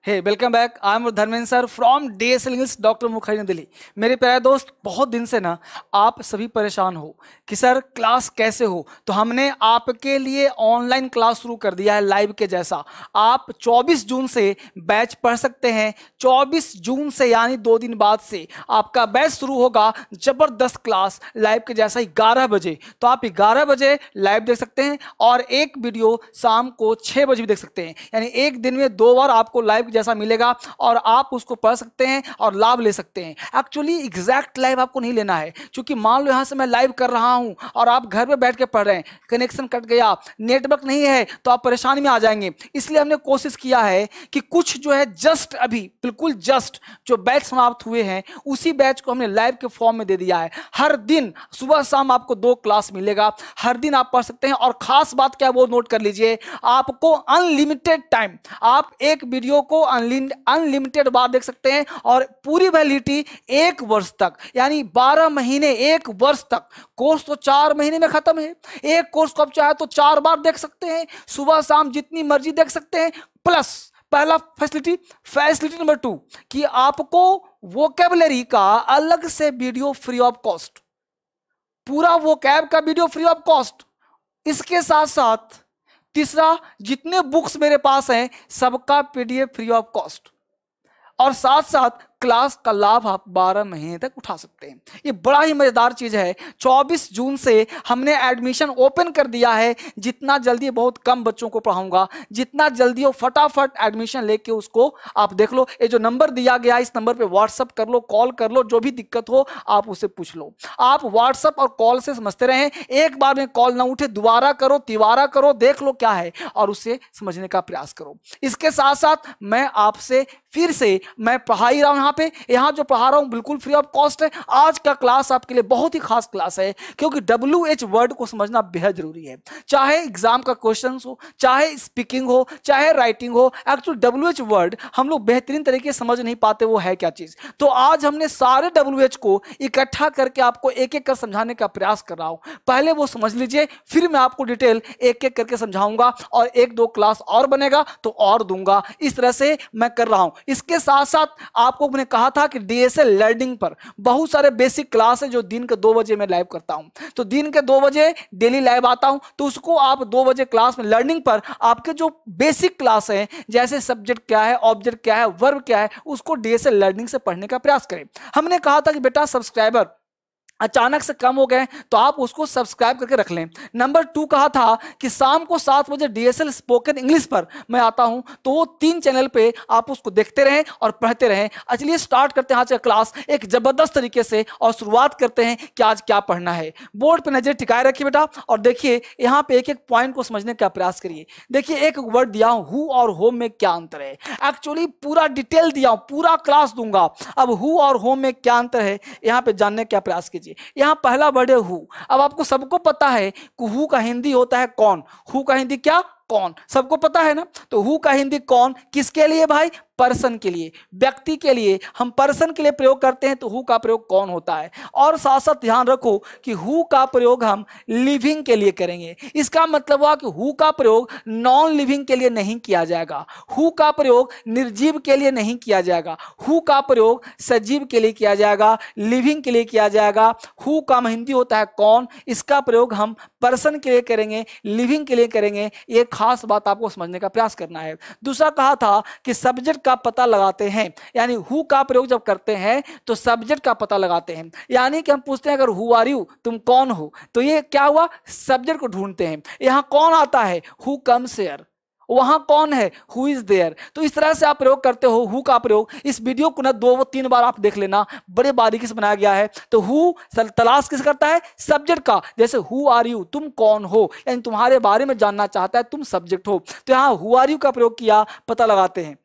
Hey welcome back. I am Dharmendra sir from DSL English doctor Mukherjee Delhi. मेरे प्यारे दोस्त, बहुत दिन से ना आप सभी परेशान हो कि सर क्लास कैसे हो, तो हमने आपके लिए ऑनलाइन क्लास शुरू कर दिया है लाइव के जैसा। आप 24 जून से बैच पढ़ सकते हैं। 24 जून से यानी 2 दिन बाद से आपका बैच शुरू होगा। जबरदस्त क्लास लाइव के जैसा 11 बजे। तो आप 11 बजे लाइव देख सकते हैं और एक वीडियो शाम को 6 बजे भी देख सकते हैं। यानी एक दिन में 2 बार आपको लाइव जैसा मिलेगा और आप उसको पढ़ सकते हैं और लाभ ले सकते हैं। एक्चुअली एग्जैक्ट लाइव आपको नहीं लेना है, क्योंकि मान लो यहां से मैं लाइव कर रहा हूं और आप घर पे बैठ के पढ़ रहे हैं, कनेक्शन कट गया, नेटवर्क नहीं है, तो आप परेशानी में आ जाएंगे। इसलिए हमने कोशिश किया है कि कुछ जो है जस्ट अभी बिल्कुल जस्ट जो बैच समाप्त हुए हैं उसी बैच को हमने लाइव के फॉर्म में दे दिया है। हर दिन सुबह शाम आपको 2 क्लास मिलेगा, हर दिन आप पढ़ सकते हैं। और खास बात क्या वो नोट कर लीजिए, आपको अनलिमिटेड टाइम, आप एक वीडियो को अनलिमिटेड बार देख सकते हैं और पूरी वैलिडिटी 1 वर्ष तक, यानी 12 महीने 1 वर्ष तक। कोर्स तो 4 महीने में खत्म है। एक कोर्स को आप चाहे तो 4 बार देख सकते हैं, सुबह शाम जितनी मर्जी देख सकते हैं। प्लस पहला फैसिलिटी नंबर 2 कि आपको वोकैबुलरी का अलग से वीडियो फ्री ऑफ कॉस्ट, पूरा वोकैब का वीडियो फ्री ऑफ कॉस्ट। इसके साथ साथ तीसरा, जितने बुक्स मेरे पास हैं सबका पीडीएफ फ्री ऑफ कॉस्ट, और साथ साथ क्लास का लाभ आप 12 महीने तक उठा सकते हैं। ये बड़ा ही मजेदार चीज है। 24 जून से हमने एडमिशन ओपन कर दिया है। जितना जल्दी, बहुत कम बच्चों को पढ़ाऊंगा, जितना जल्दी हो फटाफट एडमिशन लेके उसको आप देख लो। ये जो नंबर दिया गया इस नंबर पे व्हाट्सअप कर लो, कॉल कर लो, जो भी दिक्कत हो आप उससे पूछ लो। आप व्हाट्सअप और कॉल से समझते रहें, एक बार में कॉल ना उठे, दोबारा करो, तिबारा करो, देख लो क्या है और उससे समझने का प्रयास करो। इसके साथ साथ मैं आपसे फिर से मैं पढ़ा ही रहा हूं। यहां जो पढ़ा रहा हूं बिल्कुल फ्री ऑफ कॉस्ट है। आज का क्लास आपके लिए बहुत ही खास क्लास है, क्योंकि WH वर्ड को समझना बेहद जरूरी है। चाहे एग्जाम का क्वेश्चन हो, चाहे स्पीकिंग हो, चाहे राइटिंग हो, एक्चुअली WH वर्ड हम लोग बेहतरीन तरीके से समझ नहीं पाते वो है क्या चीज। तो आज हमने सारे WH को इकट्ठा करके आपको एक एक कर समझाने का प्रयास कर रहा हूं। पहले वो समझ लीजिए, फिर मैं आपको डिटेल एक एक करके समझाऊंगा और 1-2 क्लास और बनेगा तो और दूंगा। इस तरह से मैं कर रहा हूं। इसके साथ साथ आपको मैंने कहा था कि डीएसएल लर्निंग पर बहुत सारे बेसिक क्लास है जो दिन के 2 बजे मैं लाइव करता हूं। तो दिन के 2 बजे डेली लाइव आता हूं, तो उसको आप 2 बजे क्लास में लर्निंग पर आपके जो बेसिक क्लास है, जैसे सब्जेक्ट क्या है, ऑब्जेक्ट क्या है, वर्ब क्या है, उसको डीएसएल लर्निंग से पढ़ने का प्रयास करें। हमने कहा था कि बेटा सब्सक्राइबर अचानक से कम हो गए तो आप उसको सब्सक्राइब करके रख लें। नंबर 2 कहा था कि शाम को 7 बजे डीएसएल स्पोकन इंग्लिश पर मैं आता हूं, तो वो 3 चैनल पे आप उसको देखते रहें और पढ़ते रहें। चलिए स्टार्ट करते हैं आज का क्लास एक जबरदस्त तरीके से और शुरुआत करते हैं कि आज क्या पढ़ना है। बोर्ड पे नजर टिकाए रखिए बेटा और देखिए यहाँ पे एक एक पॉइंट को समझने का प्रयास करिए। देखिए एक वर्ड दिया हूं, हु और होम में क्या अंतर है। एक्चुअली पूरा डिटेल दिया हूं, पूरा क्लास दूंगा। अब हु और होम में क्या अंतर है यहाँ पे जानने का प्रयास कीजिए। यहां पहला वर्ड है हु। अब आपको सबको पता है कि हु का हिंदी होता है कौन। हु का हिंदी क्या? कौन। सबको पता है ना। तो हु का हिंदी कौन किसके लिए भाई? पर्सन के लिए, व्यक्ति के लिए। हम पर्सन के लिए प्रयोग करते हैं तो हु का प्रयोग कौन होता है। और साथ साथ ध्यान रखो कि हु का प्रयोग हम लिविंग के लिए करेंगे। इसका मतलब हुआ कि हु का प्रयोग नॉन लिविंग के लिए नहीं किया जाएगा, हु का प्रयोग निर्जीव के लिए नहीं किया जाएगा, हु का प्रयोग सजीव के लिए किया जाएगा, लिविंग के लिए किया जाएगा। हु का हिंदी होता है कौन, इसका प्रयोग हम पर्सन के लिए करेंगे, लिविंग के लिए करेंगे। ये खास बात आपको समझने का प्रयास करना है। दूसरा कहा था कि सब्जेक्ट का पता लगाते हैं, यानी हु का प्रयोग जब करते हैं तो सब्जेक्ट का पता लगाते हैं। यानी कि हम पूछते हैं अगर हु आर यू, तुम कौन हो, तो ये क्या हुआ? सब्जेक्ट को ढूंढते हैं। यहां कौन आता है? Who comes here. वहां कौन है? Who is there. तो इस तरह से आप प्रयोग करते हो हु का प्रयोग। इस वीडियो को ना 2-3 बार आप देख लेना, बड़े बारीकी से बनाया गया है। तो हु तलाश किस करता है? सब्जेक्ट का। जैसे हु आर यू, तुम कौन हो, यानी तुम्हारे बारे में जानना चाहता है, तुम सब्जेक्ट हो। तो यहां हु आर यू का प्रयोग किया, पता लगाते हैं।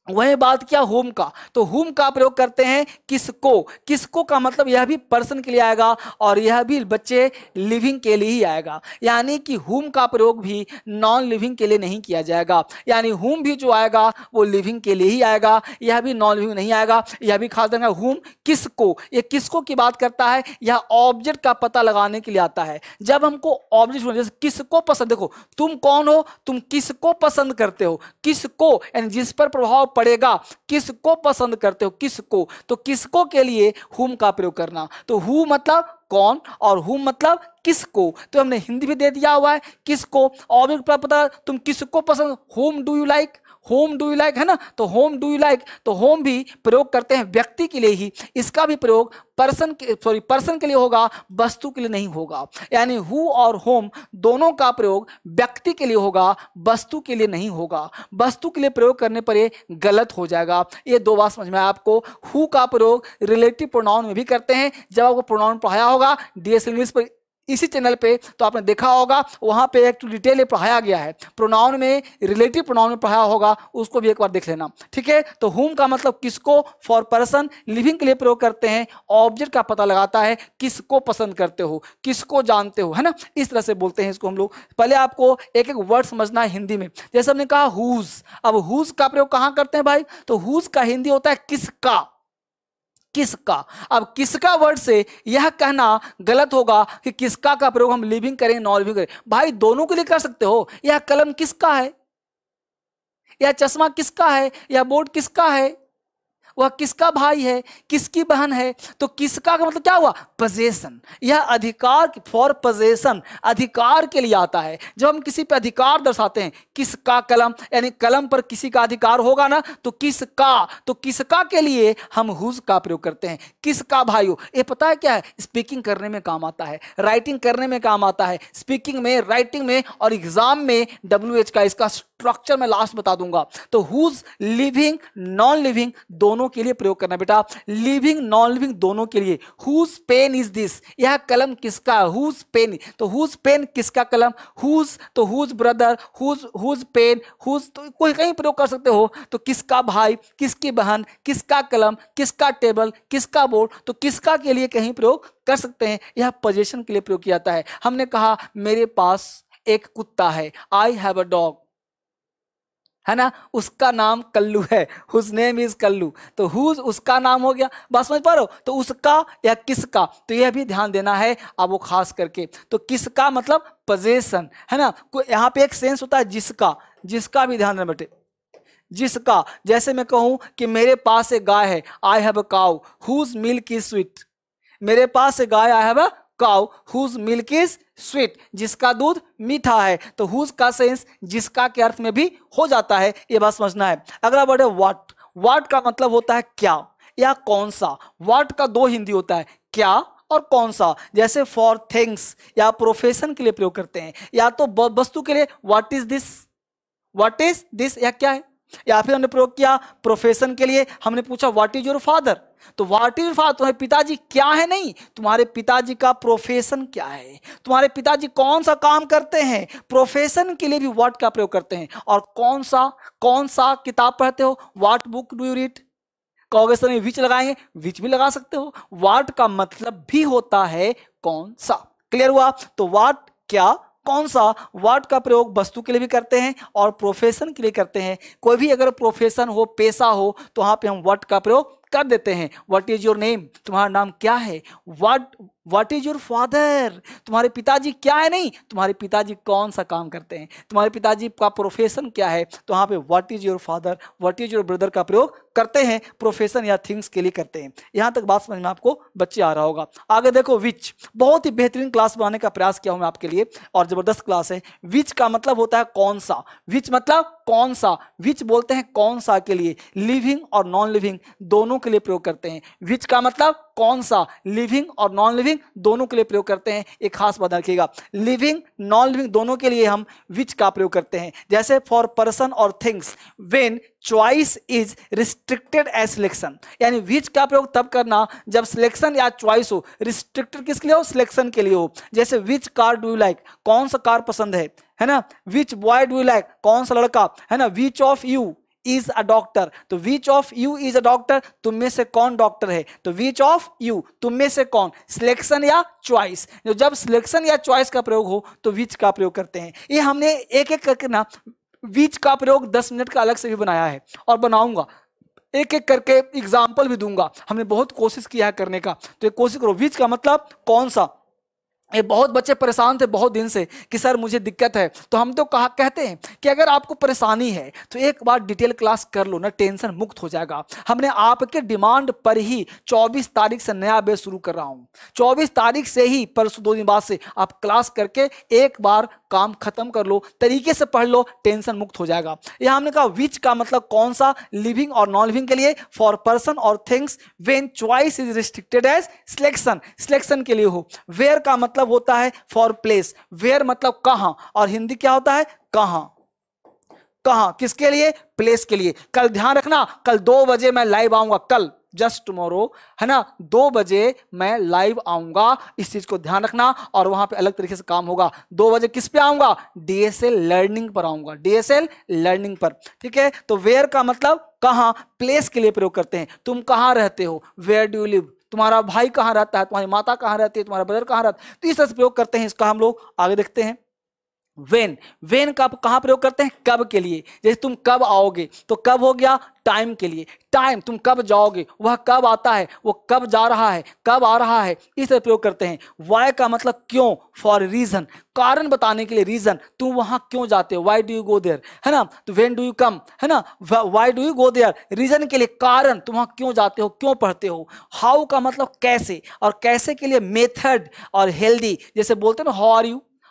वही बात किया होम का, तो होम का प्रयोग करते हैं किसको। किसको का मतलब यह भी पर्सन के लिए आएगा और यह भी बच्चे लिविंग के लिए ही आएगा। यानी कि होम का प्रयोग भी नॉन लिविंग के लिए नहीं किया जाएगा। यानी होम भी जो आएगा वो लिविंग के लिए ही आएगा, यह भी नॉन लिविंग नहीं आएगा। यह भी खास देना, होम किसको, ये किसको की बात करता है, यह ऑब्जेक्ट का पता लगाने के लिए आता है। जब हमको ऑब्जेक्ट जैसे किसको पसंद, देखो तुम कौन हो, तुम किसको पसंद करते हो, किसको यानी जिस पर प्रभाव पड़ेगा। किसको पसंद करते हो, किसको, तो किसको के लिए whom का प्रयोग करना। तो who मतलब कौन और whom मतलब किसको, तो हमने हिंदी भी दे दिया हुआ है किसको। ऑब्जेक्ट पर पता तुम किसको पसंद, whom do you like, home do you like, है ना, तो होम डू यू लाइक, तो होम भी प्रयोग करते हैं व्यक्ति के लिए ही, इसका भी प्रयोग पर्सन के पर्सन के लिए होगा, वस्तु के लिए नहीं होगा। यानी हु और होम दोनों का प्रयोग व्यक्ति के लिए होगा, वस्तु के लिए नहीं होगा। वस्तु के लिए प्रयोग करने पर ये गलत हो जाएगा। ये दो बात समझ में आया आपको। हु का प्रयोग रिलेटिव प्रोनाउन में भी करते हैं, जब आपको प्रोनाउन पढ़ाया होगा डीएस इंग्लिश पर इसी चैनल पे, तो आपने देखा होगा वहां पे एक डिटेल पढ़ाया गया है, प्रोनाउन में रिलेटिव प्रोनाउन में पढ़ाया होगा, उसको भी एक बार देख लेना, ठीक है। तो हुम का मतलब किसको, फॉर पर्सन, लिविंग के लिए प्रयोग करते हैं, ऑब्जेक्ट का पता लगाता है, किसको पसंद करते हो, किसको जानते हो, है ना, इस तरह से बोलते हैं इसको हम लोग। पहले आपको एक एक वर्ड समझना है हिंदी में। जैसे हमने कहा हुज, अब हुज का प्रयोग कहां करते हैं भाई, तो हुज का हिंदी होता है किसका, किसका। अब किसका वर्ड से यह कहना गलत होगा कि किसका का प्रयोग हम लिविंग करें नॉन लिविंग करें। भाई दोनों के लिए कर सकते हो। यह कलम किसका है, यह चश्मा किसका है, यह बोर्ड किसका है, वह किसका भाई है, किसकी बहन है। तो किसका का मतलब क्या हुआ, पोजेशन। यह अधिकार, फॉर पोजेशन, अधिकार के लिए आता है। जब हम किसी पे अधिकार दर्शाते हैं, किसका कलम, यानी कलम पर किसी का अधिकार होगा ना, तो किसका, तो किसका के लिए हम हुज का प्रयोग करते हैं। किसका भाई हो, ये पता है क्या है, स्पीकिंग करने में काम आता है, राइटिंग करने में काम आता है, स्पीकिंग में, राइटिंग में और एग्जाम में WH का इसका स्ट्रक्चर मैं लास्ट बता दूंगा। तो हुज लिविंग नॉन लिविंग दोनों के लिए प्रयोग करना बेटा, लिविंग नॉन लिविंग दोनों के लिए। हुज पेन इज दिस, यह कलम किसका, हुज पेन, तो हुज पेन किसका कलम, हुज, तो whose brother, whose pen, whose, तो कोई कहीं प्रयोग कर सकते हो। तो किसका भाई, किसकी बहन, किसका कलम, किसका टेबल, किसका बोर्ड, तो किसका के लिए कहीं प्रयोग कर सकते हैं। यह पोजीशन के लिए प्रयोग किया जाता है। हमने कहा मेरे पास एक कुत्ता है, आई हैव अ डॉग, है ना, उसका नाम कल्लू है, हुज नेम इज कल्लू, तो हुज उसका नाम हो गया। बात समझ पा रहे हो, तो उसका या किसका, तो यह भी ध्यान देना है अब वो खास करके। तो किसका मतलब पोजेशन, है ना, यहाँ पे एक सेंस होता है जिसका, जिसका भी ध्यान देना बेटे, जिसका। जैसे मैं कहूं कि मेरे पास एक गाय है, I have a cow whose milk is sweet, मेरे पास एक गाय, I have a cow whose milk is sweet, जिसका दूध मीठा है। तो हुज का सेंस जिसका के अर्थ में भी हो जाता है, ये बात समझना है। अगला वर्ड है व्हाट, व्हाट का मतलब होता है क्या या कौन सा। व्हाट का दो हिंदी होता है, क्या और कौन सा। जैसे फॉर थिंग्स या प्रोफेशन के लिए प्रयोग करते हैं, या तो वस्तु के लिए what is this, what is this या क्या है, या फिर हमने प्रयोग किया प्रोफेशन के लिए, हमने पूछा व्हाट इज योर फादर, तो व्हाट इज फादर, तुम्हारे पिताजी क्या है, नहीं, तुम्हारे पिताजी का प्रोफेशन क्या है, तुम्हारे पिताजी कौन सा काम करते हैं। प्रोफेशन के लिए भी व्हाट का प्रयोग करते हैं। और कौन सा किताब पढ़ते हो, what book do you read, कहोगे सर में विच लगाएंगे, विच भी लगा सकते हो। व्हाट का मतलब भी होता है कौन सा। क्लियर हुआ, तो व्हाट क्या, कौन सा। व्हाट का प्रयोग वस्तु के लिए भी करते हैं और प्रोफेशन के लिए करते हैं। कोई भी अगर प्रोफेशन हो, पेशा हो, तो वहां पे हम व्हाट का प्रयोग कर देते हैं। व्हाट इज योर नेम, तुम्हारा नाम क्या है। व्हाट इज योर फादर, तुम्हारे पिताजी क्या है, नहीं, तुम्हारे पिताजी कौन सा काम करते हैं, तुम्हारे पिताजी का प्रोफेशन क्या है। तो वहां पे what is your father, what is your brother का प्रयोग करते हैं, प्रोफेशन या थिंग्स के लिए करते हैं। यहां तक बात समझ में आपको बच्चे आ रहा होगा। आगे देखो विच, बहुत ही बेहतरीन क्लास बनाने का प्रयास किया हूं मैं आपके लिए और जबरदस्त क्लास है। विच का मतलब होता है कौन सा, विच मतलब कौन सा, विच बोलते हैं कौन सा के लिए, लिविंग और नॉन लिविंग दोनों के लिए प्रयोग करते हैं। विच का मतलब कौन सा, लिविंग और नॉन लिविंग दोनों के लिए प्रयोग करते हैं। एक खास बात रखिएगा, लिविंग नॉन लिविंग दोनों के लिए हम विच का प्रयोग करते हैं। जैसे फॉर पर्सन और things when choice is restricted as selection, यानी विच का प्रयोग तब करना जब सिलेक्शन या चॉइस हो। रिस्ट्रिक्टेड किसके लिए हो, सिलेक्शन के लिए हो। जैसे which car do you like, कौन सा कार पसंद है ना। Which boy do you like, कौन सा लड़का, है ना। Which of you is a doctor, तो which of you is a doctor, तुम में से कौन डॉक्टर है। तो विच ऑफ यू, तुम में से कौन, सिलेक्शन या चॉइस। जब सिलेक्शन या चॉइस का प्रयोग हो तो विच का प्रयोग करते हैं। ये हमने एक एक करके ना विच का प्रयोग 10 मिनट का अलग से भी बनाया है और बनाऊंगा, एक एक करके एग्जाम्पल भी दूंगा। हमने बहुत कोशिश किया है करने का, तो कोशिश करो। विच का मतलब कौन सा, ये बहुत बच्चे परेशान थे बहुत दिन से कि सर मुझे दिक्कत है। तो हम तो कहते हैं कि अगर आपको परेशानी है तो एक बार डिटेल क्लास कर लो ना, टेंशन मुक्त हो जाएगा। हमने आपके डिमांड पर ही 24 तारीख से नया बैच शुरू कर रहा हूं। 24 तारीख से ही, परसों 2 दिन बाद से आप क्लास करके एक बार काम खत्म कर लो, तरीके से पढ़ लो, टेंशन मुक्त हो जाएगा। यह हमने कहा विच का मतलब कौन सा, लिविंग और नॉन लिविंग के लिए, फॉर पर्सन और things, when choice is restricted as selection, selection के लिए हो। वेयर का मतलब होता है फॉर प्लेस, वेयर मतलब कहां, और हिंदी क्या होता है कहां, कहां किसके लिए, प्लेस के लिए। कल ध्यान रखना, कल 2 बजे मैं लाइव आऊंगा, कल जस्ट टुमारो, है ना, 2 बजे मैं लाइव आऊंगा, इस चीज को ध्यान रखना। और वहां पे अलग तरीके से काम होगा। 2 बजे किस पे आऊंगा, डीएसएल लर्निंग पर आऊंगा, डीएसएल लर्निंग पर, ठीक है। तो वेयर का मतलब कहां, प्लेस के लिए प्रयोग करते हैं। तुम कहां रहते हो, वेयर डू यू लिव, तुम्हारा भाई कहां रहता है, तुम्हारी माता कहां रहती है, तुम्हारा ब्रदर कहां रहता है, तो इस तरह से प्रयोग करते हैं। इसका हम लोग आगे देखते हैं। वेन, वेन का कहां प्रयोग करते हैं, कब के लिए। जैसे तुम कब आओगे, तो कब हो गया टाइम के लिए, टाइम तुम कब जाओगे, वह कब आता है, वो कब जा रहा है, कब आ रहा है, इस तरह प्रयोग करते हैं। वाई का मतलब क्यों, फॉर रीजन, कारण बताने के लिए, रीजन, तुम वहां क्यों जाते हो, why do you go there, है ना। तो व्हेन डू यू कम, है ना, why do you go there, reason के लिए, कारण, तुम वहां क्यों जाते हो, क्यों पढ़ते हो। हाउ का मतलब कैसे, और कैसे के लिए मेथड और हेल्दी, जैसे बोलते हैं ना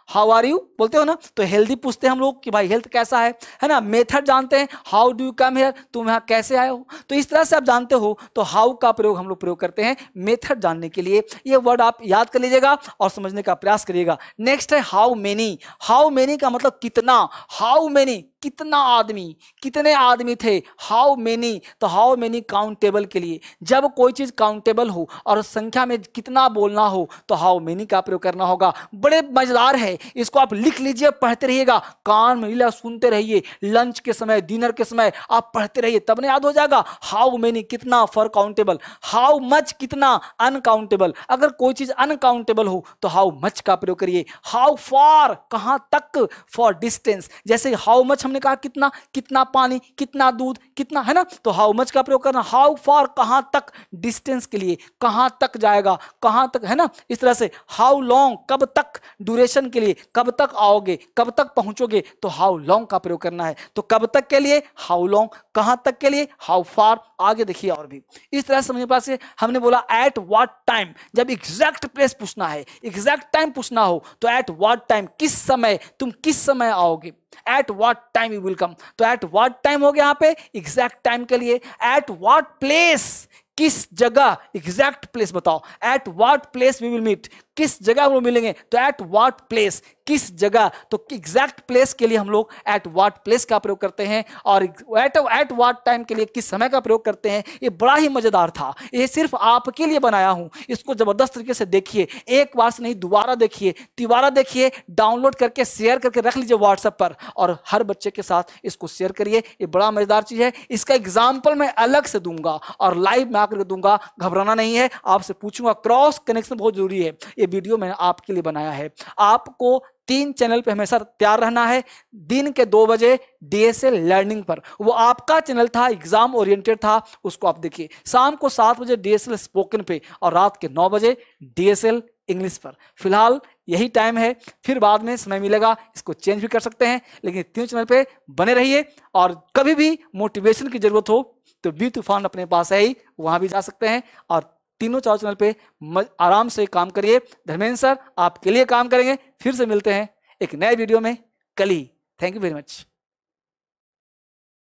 हाउ आर यू बोलते हो ना, तो हेल्दी पूछते हैं हम लोग कि भाई हेल्थ कैसा है ना। मेथड जानते हैं, how do you come here, तुम यहाँ कैसे आए हो। तो इस तरह से आप जानते हो, तो हाउ का प्रयोग हम लोग प्रयोग करते हैं मेथड जानने के लिए। ये वर्ड आप याद कर लीजिएगा और समझने का प्रयास करिएगा। नेक्स्ट है हाउ मेनी, हाउ मेनी का मतलब कितना, हाउ मेनी कितना आदमी, कितने आदमी थे, हाउ मेनी, तो हाउ मेनी काउंटेबल के लिए, जब कोई चीज काउंटेबल हो और संख्या में कितना बोलना हो तो हाउ मेनी का प्रयोग करना होगा। बड़े मजेदार है, इसको आप लिख लीजिए, पढ़ते रहिएगा, कान में लीला सुनते रहिए, लंच के समय, डिनर के समय आप पढ़ते रहिए, तब ना याद हो जाएगा। हाउ मेनी कितना, फॉर काउंटेबल। हाउ मच कितना, अनकाउंटेबल, अगर कोई चीज अनकाउंटेबल हो तो हाउ मच का प्रयोग करिए। हाउ फार कहां तक, फॉर डिस्टेंस, जैसे हाउ मच हमने कहा कितना, कितना पानी, कितना दूध, कितना, है ना, तो हाउ मच का प्रयोग करना। हाउ फार कहां तक, डिस्टेंस के लिए, कहां तक जाएगा, कहां तक, है ना, इस तरह से। हाउ लॉन्ग कब तक, ड्यूरेशन के लिए, कब तक आओगे, कब तक पहुंचोगे, तो हाउ लॉन्ग का प्रयोग करना है। तो कब तक के लिए हाउ लॉन्ग, कहां तक के लिए हाउ फार। आगे देखिए और भी इस तरह से समझने पास हमने बोला एट व्हाट टाइम, जब एग्जैक्ट प्लेस पूछना है, एग्जैक्ट टाइम पूछना हो तो एट व्हाट टाइम, किस समय, तुम किस समय आओगे, at what time you will come, तो एट व्हाट टाइम हो गया यहाँ पे एग्जैक्ट टाइम के लिए। एट व्हाट प्लेस, किस जगह, एग्जैक्ट प्लेस बताओ, at what place we will meet, किस जगह हम लोग मिलेंगे, तो एट व्हाट प्लेस, किस जगह, तो एग्जैक्ट प्लेस के लिए हम लोग एट व्हाट प्लेस का प्रयोग करते हैं, और एट व्हाट टाइम के लिए किस समय का प्रयोग करते हैं। ये बड़ा ही मजेदार था, ये सिर्फ आपके लिए बनाया हूं, इसको जबरदस्त तरीके से देखिए, एक बार से नहीं दोबारा देखिए, तिबारा देखिए, डाउनलोड करके शेयर करके रख लीजिए व्हाट्सएप पर, और हर बच्चे के साथ इसको शेयर करिए। ये बड़ा मजेदार चीज है, इसका एग्जाम्पल मैं अलग से दूंगा और लाइव में आकर दूंगा, घबराना नहीं है, आपसे पूछूंगा। क्रॉस कनेक्शन बहुत जरूरी है, ये वीडियो मैंने आपके लिए बनाया है। आपको 3 चैनल पे हमेशा तैयार रहना है। दिन के 2 बजे डीएसएल लर्निंग पर, वो आपका चैनल था, एग्जाम ओरिएंटेड था, उसको आप देखिए। शाम को 7 बजे डीएसएल स्पोकन पे, और रात के 9 बजे डीएसएल इंग्लिश पर। फिलहाल यही टाइम है, फिर बाद में समय मिलेगा इसको चेंज भी कर सकते हैं, लेकिन 3 चैनल पे बने रहिए। और कभी भी मोटिवेशन की जरूरत हो तो बी तूफान अपने पास है ही, वहां भी जा सकते हैं, और तीनों 4 चैनल पे आराम से काम करिए। धर्मेंद्र सर आपके लिए काम करेंगे। फिर से मिलते हैं एक नए वीडियो में कल ही। Thank you very much.